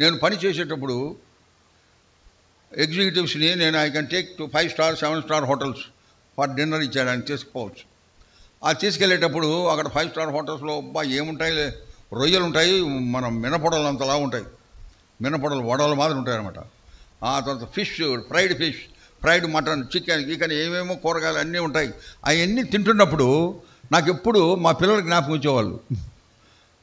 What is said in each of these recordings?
నేను పని చేసేటప్పుడు ఎగ్జిక్యూటివ్స్ని నేను I can take to 5 star 7 star hotels for dinner ఇచ్చేయడానికి తీసుకుపోవచ్చు. అది తీసుకెళ్ళేటప్పుడు అక్కడ 5 స్టార్ హోటల్స్లో ఏముంటాయి, రొయ్యలు ఉంటాయి, మనం మినపొడలు అంతలా ఉంటాయి, మినపొడలు వడలు మాదిరి ఉంటాయి అనమాట. ఆ తర్వాత ఫిష్, ఫ్రైడ్ మటన్, చికెన్ ఏమేమో కూరగాయలు అన్నీ ఉంటాయి. అవన్నీ తింటున్నప్పుడు నాకు ఎప్పుడు మా పిల్లలకి జ్ఞాపకం వచ్చేవాళ్ళు,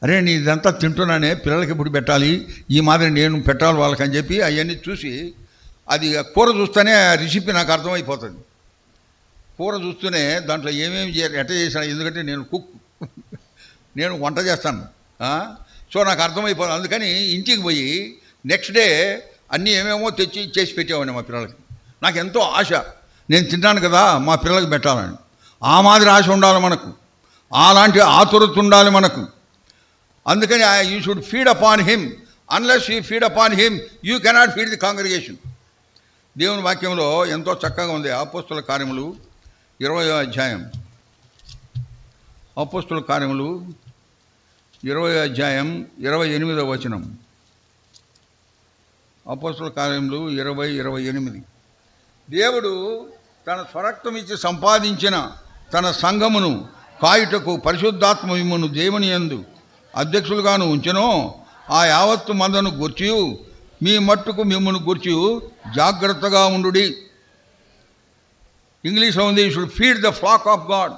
అరే నీ ఇదంతా తింటున్నానే పిల్లలకి ఎప్పుడు పెట్టాలి, ఈ మాదిరి నేను పెట్టాలి వాళ్ళకని చెప్పి అవన్నీ చూసి అది కూర చూస్తేనే ఆ రెసిపీ నాకు అర్థమైపోతుంది. కూర చూస్తూనే దాంట్లో ఏమేమి ఎట్ట చేశాను, ఎందుకంటే నేను కుక్, నేను వంట చేస్తాను. సో నాకు అర్థమైపోతుంది. అందుకని ఇంటికి పోయి నెక్స్ట్ డే అన్నీ ఏమేమో తెచ్చి చేసి పెట్టేవాడిని మా పిల్లలకి. నాకు ఎంతో ఆశ, నేను తిన్నాను కదా మా పిల్లలకి పెట్టాలని. ఆ మాదిరి ఆశ ఉండాలి మనకు, అలాంటి ఆతురత ఉండాలి మనకు. అందుకని you should feed upon him, unless you feed upon him you cannot feed the congregation. దేవుని వాక్యంలో ఎంతో చక్కగా ఉంది. అపోస్తుల కార్యములు 20వ అధ్యాయం, అపోస్తుల కార్యములు 20వ అధ్యాయం 28వ వచనం. అపోస్తుల కార్యములు 20:28. దేవుడు తన స్వరక్తం ఇచ్చి సంపాదించిన తన సంఘమును కాయుటకు పరిశుద్ధాత్మ మిమ్మును దేవుని యందు అధ్యక్షులుగాను ఉంచెనో ఆ యావత్తు మందను గూర్చి మీ మట్టుకు మిమ్మును గూర్చి జాగ్రత్తగా ఉండుడి. ఇంగ్లీష్లో ఉంది, you should feed the flax of God.